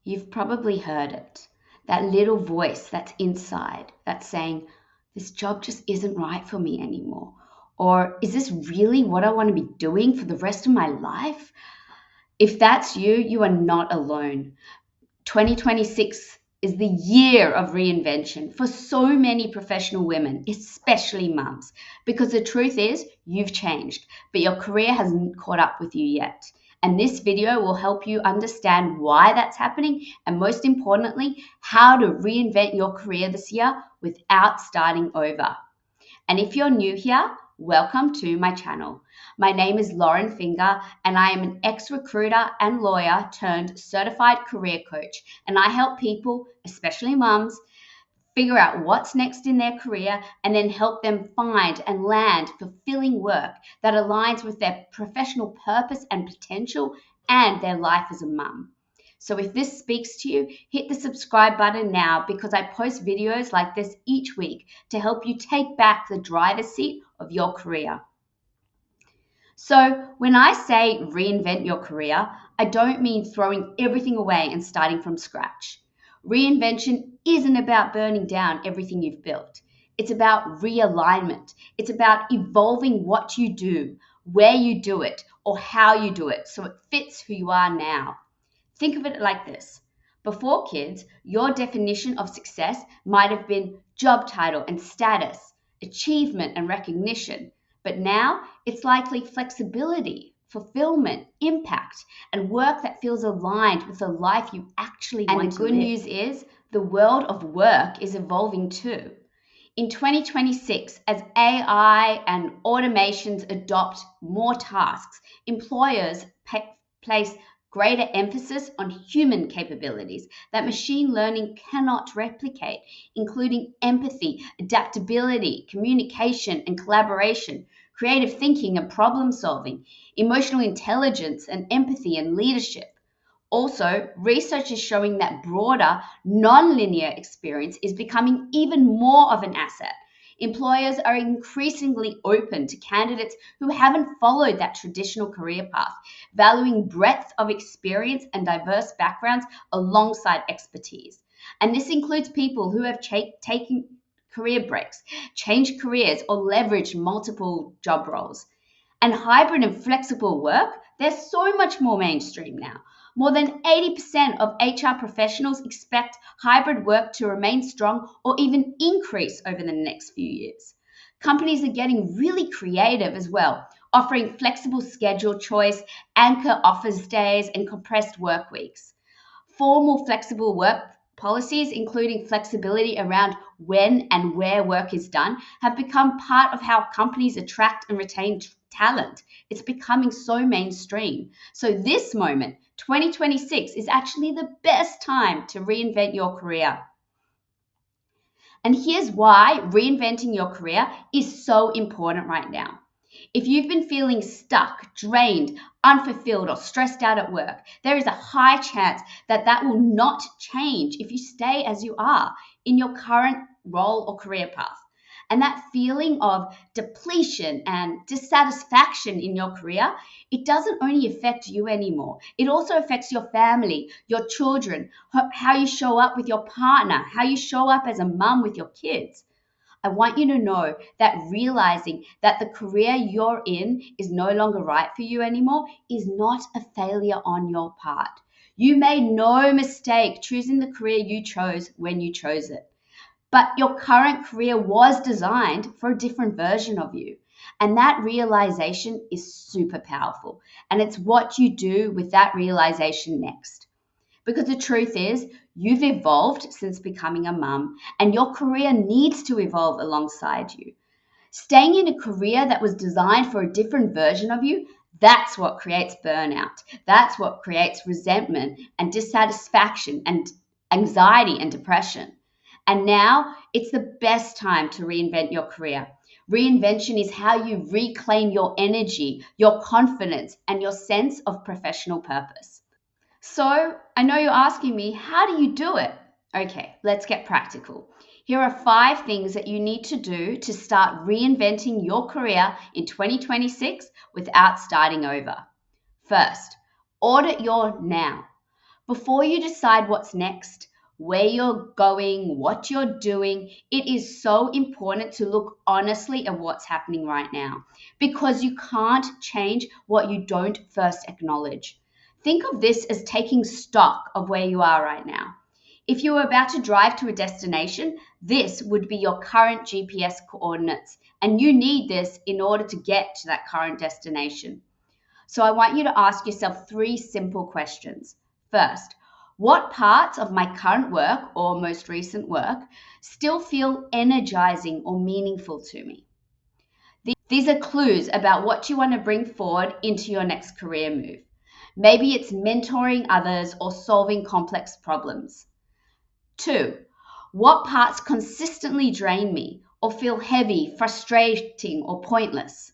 You've probably heard it. That little voice that's inside that's saying, this job just isn't right for me anymore. Or is this really what I want to be doing for the rest of my life? If that's you, you are not alone. 2026 is the year of reinvention for so many professional women, especially mums, because the truth is you've changed, but your career hasn't caught up with you yet. And this video will help you understand why that's happening and, most importantly, how to reinvent your career this year without starting over. And if you're new here, welcome to my channel. My name is Loren and I am an ex-recruiter and lawyer turned certified career coach. And I help people, especially mums, figure out what's next in their career and then help them find and land fulfilling work that aligns with their professional purpose and potential and their life as a mum. So if this speaks to you, hit the subscribe button now because I post videos like this each week to help you take back the driver's seat of your career. So when I say reinvent your career, I don't mean throwing everything away and starting from scratch. Reinvention isn't about burning down everything you've built. It's about realignment. It's about evolving what you do, where you do it, or how you do it so it fits who you are now. Think of it like this. Before kids, your definition of success might have been job title and status, achievement and recognition. But now it's likely flexibility, fulfillment, impact, and work that feels aligned with the life you actually want to live. And the good news is the world of work is evolving too. In 2026, as AI and automations adopt more tasks, employers place greater emphasis on human capabilities that machine learning cannot replicate, including empathy, adaptability, communication and collaboration, creative thinking and problem solving, emotional intelligence and empathy and leadership. Also, research is showing that broader, non-linear experience is becoming even more of an asset. Employers are increasingly open to candidates who haven't followed that traditional career path, valuing breadth of experience and diverse backgrounds alongside expertise. And this includes people who have taken career breaks, changed careers, or leveraged multiple job roles. And hybrid and flexible work, they're so much more mainstream now. More than 80% of HR professionals expect hybrid work to remain strong or even increase over the next few years. Companies are getting really creative as well, offering flexible schedule choice, anchor office days, and compressed work weeks. Formal flexible work policies, including flexibility around when and where work is done, have become part of how companies attract and retain talent. It's becoming so mainstream. So this moment, 2026, is actually the best time to reinvent your career. And here's why reinventing your career is so important right now. If you've been feeling stuck, drained, unfulfilled, or stressed out at work, there is a high chance that that will not change if you stay as you are in your current role or career path. And that feeling of depletion and dissatisfaction in your career, it doesn't only affect you anymore. It also affects your family, your children, how you show up with your partner, how you show up as a mum with your kids. I want you to know that realizing that the career you're in is no longer right for you anymore is not a failure on your part. You made no mistake choosing the career you chose when you chose it. But your current career was designed for a different version of you. And that realization is super powerful. And it's what you do with that realization next. Because the truth is, you've evolved since becoming a mum, and your career needs to evolve alongside you. Staying in a career that was designed for a different version of you, that's what creates burnout. That's what creates resentment and dissatisfaction and anxiety and depression. And now it's the best time to reinvent your career. Reinvention is how you reclaim your energy, your confidence, and your sense of professional purpose. So I know you're asking me, how do you do it? Okay, let's get practical. Here are 5 things that you need to do to start reinventing your career in 2026 without starting over. First, audit your now. Before you decide what's next, where you're going, what you're doing, it is so important to look honestly at what's happening right now because you can't change what you don't first acknowledge. Think of this as taking stock of where you are right now. If you were about to drive to a destination, this would be your current GPS coordinates, and you need this in order to get to that current destination. So I want you to ask yourself three simple questions. First, what parts of my current work or most recent work still feel energizing or meaningful to me? These are clues about what you want to bring forward into your next career move. Maybe it's mentoring others or solving complex problems. Two, what parts consistently drain me or feel heavy, frustrating, or pointless?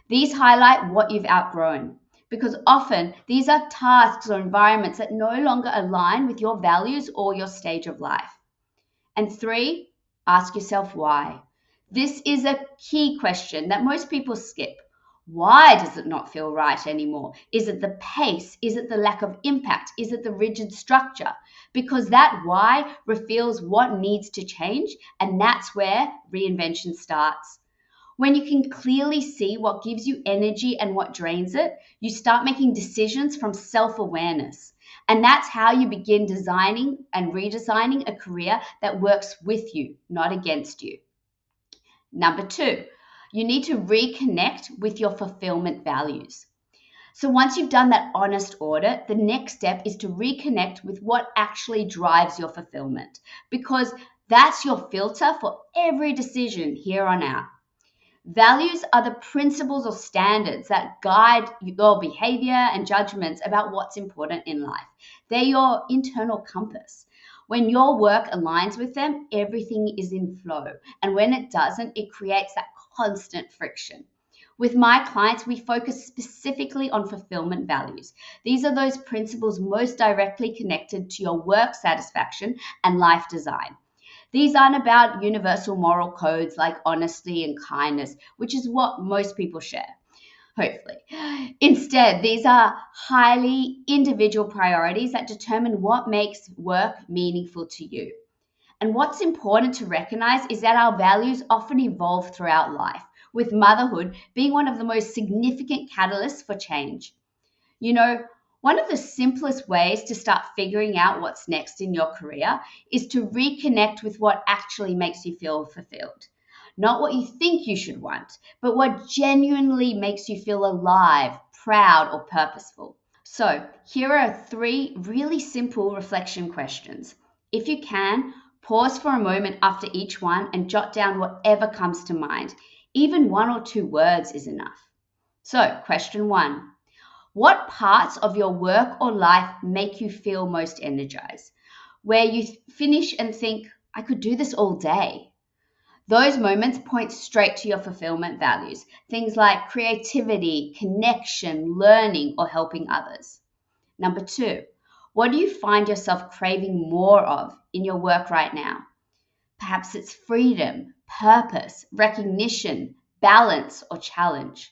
These highlight what you've outgrown because often these are tasks or environments that no longer align with your values or your stage of life. And three, ask yourself why. This is a key question that most people skip. Why does it not feel right anymore? Is it the pace? Is it the lack of impact? Is it the rigid structure? Because that why reveals what needs to change, and that's where reinvention starts. When you can clearly see what gives you energy and what drains it, you start making decisions from self awareness. And that's how you begin designing and redesigning a career that works with you, not against you. Number two, you need to reconnect with your fulfillment values. So once you've done that honest audit, the next step is to reconnect with what actually drives your fulfillment, because that's your filter for every decision here on out. Values are the principles or standards that guide your behavior and judgments about what's important in life. They're your internal compass. When your work aligns with them, everything is in flow. And when it doesn't, it creates that constant friction. With my clients, we focus specifically on fulfillment values. These are those principles most directly connected to your work satisfaction and life design. These aren't about universal moral codes like honesty and kindness, which is what most people share, hopefully. Instead, these are highly individual priorities that determine what makes work meaningful to you. And what's important to recognize is that our values often evolve throughout life, with motherhood being one of the most significant catalysts for change. You know, one of the simplest ways to start figuring out what's next in your career is to reconnect with what actually makes you feel fulfilled. Not what you think you should want, but what genuinely makes you feel alive, proud, or purposeful. So, here are three really simple reflection questions. If you can, pause for a moment after each one and jot down whatever comes to mind. Even one or two words is enough. So, question one. What parts of your work or life make you feel most energized? Where you finish and think, I could do this all day. Those moments point straight to your fulfillment values, things like creativity, connection, learning, or helping others. Number two, what do you find yourself craving more of in your work right now? Perhaps it's freedom, purpose, recognition, balance, or challenge.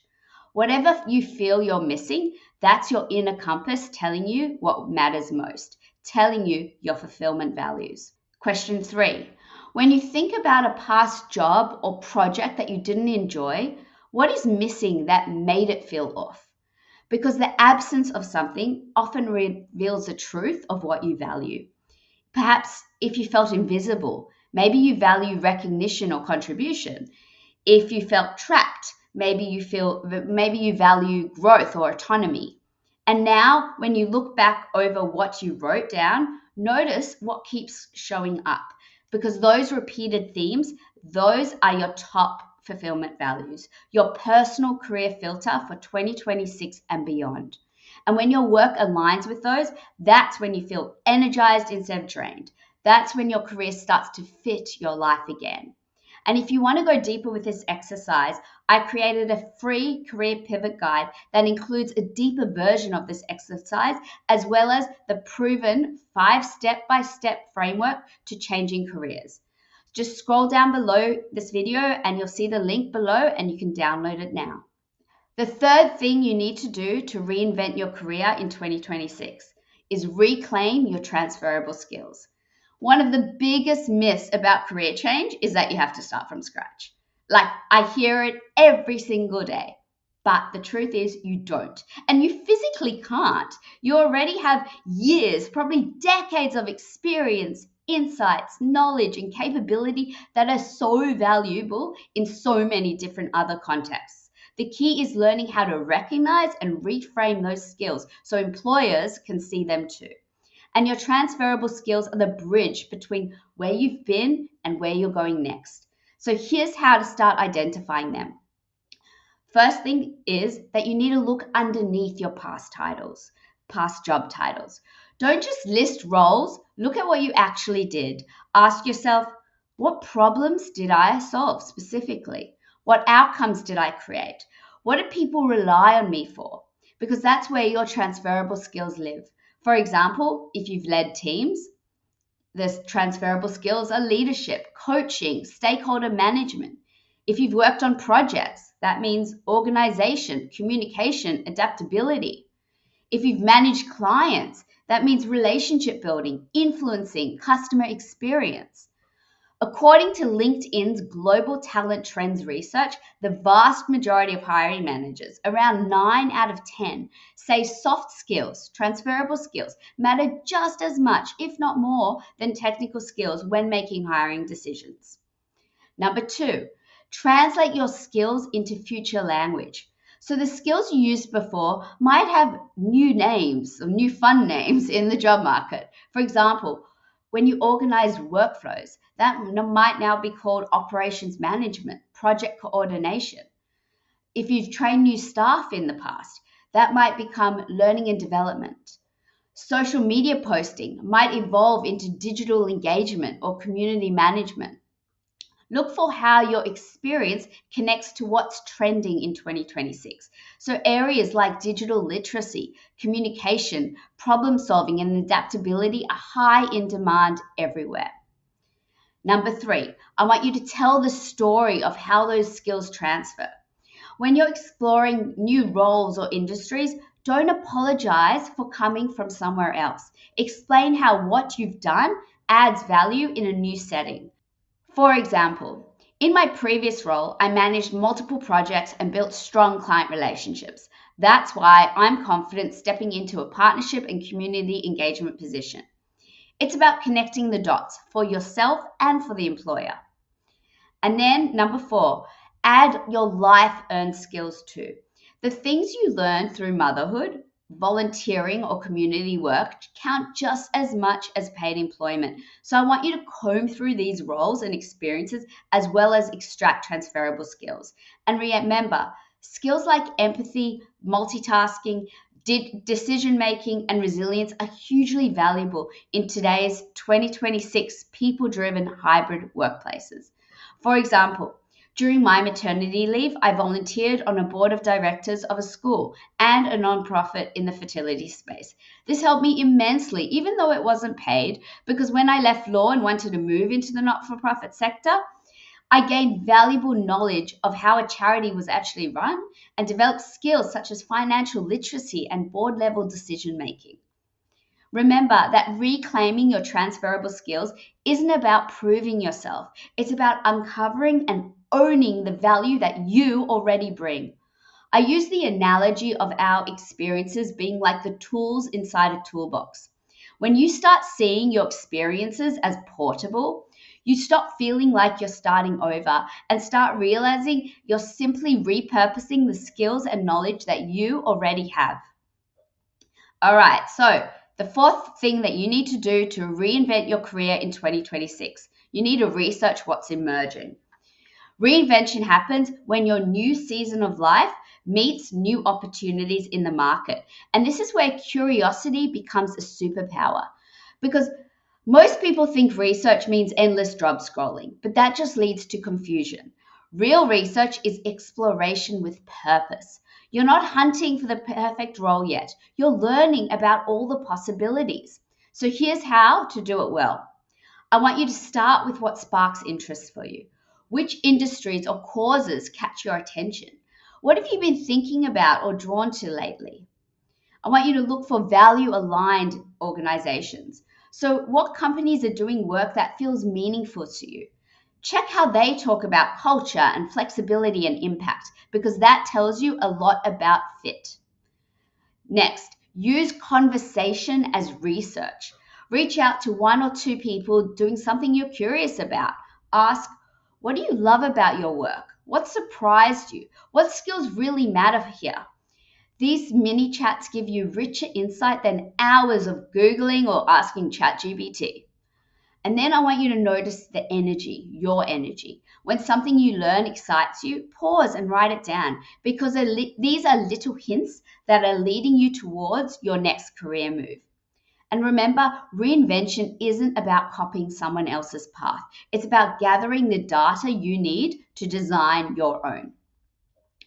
Whatever you feel you're missing, that's your inner compass telling you what matters most, telling you your fulfillment values. Question three, when you think about a past job or project that you didn't enjoy, what is missing that made it feel off? Because the absence of something often reveals the truth of what you value. Perhaps if you felt invisible, maybe you value recognition or contribution. If you felt trapped, maybe you value growth or autonomy. And now when you look back over what you wrote down, notice what keeps showing up, because those repeated themes, those are your top fulfillment values, your personal career filter for 2026 and beyond. And when your work aligns with those, that's when you feel energized instead of drained. That's when your career starts to fit your life again. And if you want to go deeper with this exercise, I created a free career pivot guide that includes a deeper version of this exercise, as well as the proven 5 step-by-step framework to changing careers. Just scroll down below this video and you'll see the link below and you can download it now. The third thing you need to do to reinvent your career in 2026 is reclaim your transferable skills. One of the biggest myths about career change is that you have to start from scratch. Like, I hear it every single day. But the truth is, you don't. And you physically can't. You already have years, probably decades of experience, insights, knowledge, and capability that are so valuable in so many different other contexts. The key is learning how to recognize and reframe those skills so employers can see them too. And your transferable skills are the bridge between where you've been and where you're going next. So here's how to start identifying them. First thing is that you need to look underneath your past titles, past job titles. Don't just list roles, look at what you actually did. Ask yourself, what problems did I solve specifically? What outcomes did I create? What do people rely on me for? Because that's where your transferable skills live. For example, if you've led teams, the transferable skills are leadership, coaching, stakeholder management. If you've worked on projects, that means organization, communication, adaptability. If you've managed clients, that means relationship building, influencing, customer experience. According to LinkedIn's Global Talent Trends research, the vast majority of hiring managers, around 9 out of 10, say soft skills, transferable skills, matter just as much, if not more, than technical skills when making hiring decisions. Number 2, translate your skills into future language. So the skills you used before might have new names or new fun names in the job market. For example, when you organize workflows, that might now be called operations management, project coordination. If you've trained new staff in the past, that might become learning and development. Social media posting might evolve into digital engagement or community management. Look for how your experience connects to what's trending in 2026. So, areas like digital literacy, communication, problem solving, and adaptability are high in demand everywhere. Number 3, I want you to tell the story of how those skills transfer. When you're exploring new roles or industries, don't apologize for coming from somewhere else. Explain how what you've done adds value in a new setting. For example, in my previous role, I managed multiple projects and built strong client relationships. That's why I'm confident stepping into a partnership and community engagement position. It's about connecting the dots for yourself and for the employer. And then number 4, add your life earned skills too. The things you learn through motherhood, volunteering, or community work count just as much as paid employment. So I want you to comb through these roles and experiences as well as extract transferable skills. And remember, skills like empathy, multitasking, decision making, and resilience are hugely valuable in today's 2026 people driven hybrid workplaces. For example, during my maternity leave, I volunteered on a board of directors of a school and a nonprofit in the fertility space. This helped me immensely, even though it wasn't paid, because when I left law and wanted to move into the not for profit sector, I gained valuable knowledge of how a charity was actually run and developed skills such as financial literacy and board level decision making. Remember that reclaiming your transferable skills isn't about proving yourself. It's about uncovering and owning the value that you already bring. I use the analogy of our experiences being like the tools inside a toolbox. When you start seeing your experiences as portable, you stop feeling like you're starting over and start realizing you're simply repurposing the skills and knowledge that you already have. All right, so the fourth thing that you need to do to reinvent your career in 2026, you need to research what's emerging. Reinvention happens when your new season of life meets new opportunities in the market. And this is where curiosity becomes a superpower because most people think research means endless job scrolling, but that just leads to confusion. Real research is exploration with purpose. You're not hunting for the perfect role yet. You're learning about all the possibilities. So here's how to do it well. I want you to start with what sparks interest for you. Which industries or causes catch your attention? What have you been thinking about or drawn to lately? I want you to look for value aligned organizations. So, what companies are doing work that feels meaningful to you? Check how they talk about culture and flexibility and impact, because that tells you a lot about fit. Next, use conversation as research. Reach out to one or two people doing something you're curious about. Ask, what do you love about your work? What surprised you? What skills really matter here? These mini chats give you richer insight than hours of Googling or asking ChatGPT. And then I want you to notice the energy, your energy. When something you learn excites you, pause and write it down, because these are little hints that are leading you towards your next career move. And remember, reinvention isn't about copying someone else's path. It's about gathering the data you need to design your own.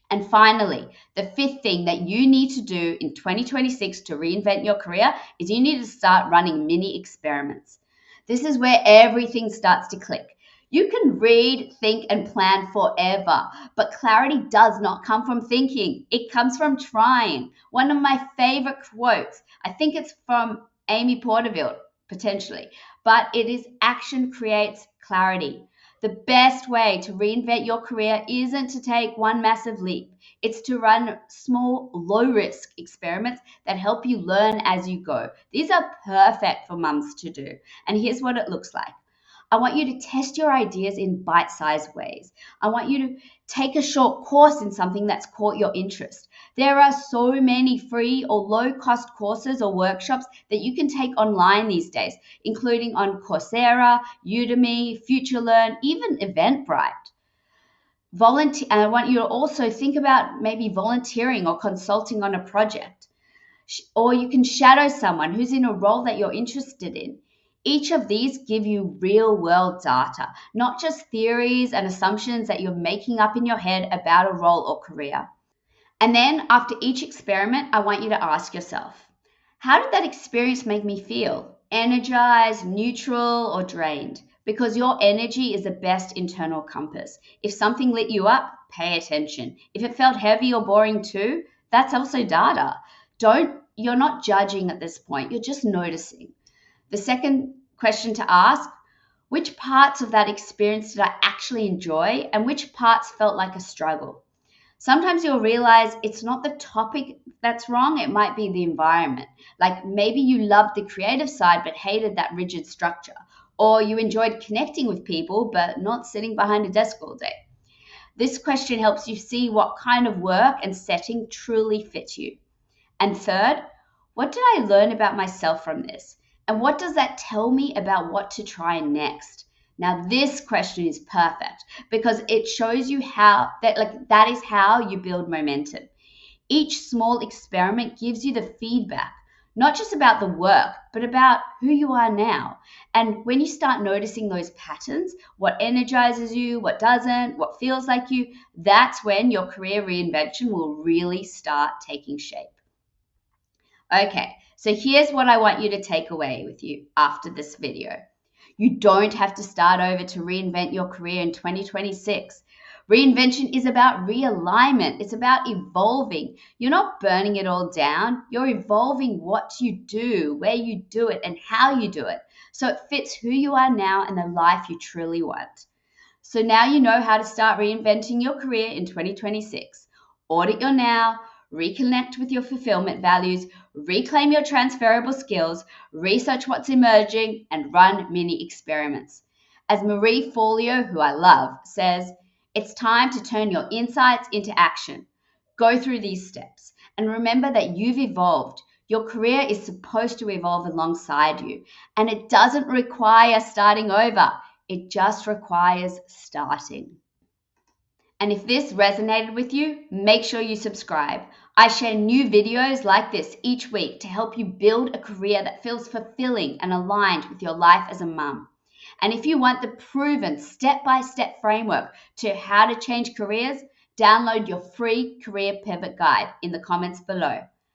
And finally, the fifth thing that you need to do in 2026 to reinvent your career is you need to start running mini experiments. This is where everything starts to click. You can read, think, and plan forever, but clarity does not come from thinking. It comes from trying. One of my favorite quotes, I think it's from Amy Porterfield, potentially, but it is action creates clarity. The best way to reinvent your career isn't to take one massive leap. It's to run small, low risk experiments that help you learn as you go. These are perfect for mums to do. And here's what it looks like. I want you to test your ideas in bite sized ways. I want you to take a short course in something that's caught your interest. There are so many free or low cost courses or workshops that you can take online these days, including on Coursera, Udemy, FutureLearn, even Eventbrite. Volunteer, and I want you to also think about maybe volunteering or consulting on a project. Or you can shadow someone who's in a role that you're interested in. Each of these give you real world data, not just theories and assumptions that you're making up in your head about a role or career. And then after each experiment, I want you to ask yourself, how did that experience make me feel? Energized, neutral, or drained? Because your energy is the best internal compass. If something lit you up, pay attention. If it felt heavy or boring too, that's also data. You're not judging at this point, you're just noticing. The second question to ask, which parts of that experience did I actually enjoy and which parts felt like a struggle? Sometimes you'll realize it's not the topic that's wrong, it might be the environment. Like maybe you loved the creative side but hated that rigid structure, or you enjoyed connecting with people but not sitting behind a desk all day. This question helps you see what kind of work and setting truly fits you. And third, what did I learn about myself from this? And what does that tell me about what to try next? Now, this question is perfect because it shows you that is how you build momentum. Each small experiment gives you the feedback, not just about the work, but about who you are now. And when you start noticing those patterns, what energizes you, what doesn't, what feels like you, that's when your career reinvention will really start taking shape. Okay, so here's what I want you to take away with you after this video. You don't have to start over to reinvent your career in 2026. Reinvention is about realignment. It's about evolving. You're not burning it all down. You're evolving what you do, where you do it, and how you do it. So it fits who you are now and the life you truly want. So now you know how to start reinventing your career in 2026. Audit your now, reconnect with your fulfillment values, reclaim your transferable skills, research what's emerging, and run mini experiments. As Marie Forleo, who I love, says, it's time to turn your insights into action. Go through these steps and remember that you've evolved. Your career is supposed to evolve alongside you, and it doesn't require starting over. It just requires starting. And if this resonated with you, make sure you subscribe. I share new videos like this each week to help you build a career that feels fulfilling and aligned with your life as a mum. And if you want the proven step-by-step framework to how to change careers, download your free career pivot guide in the comments below.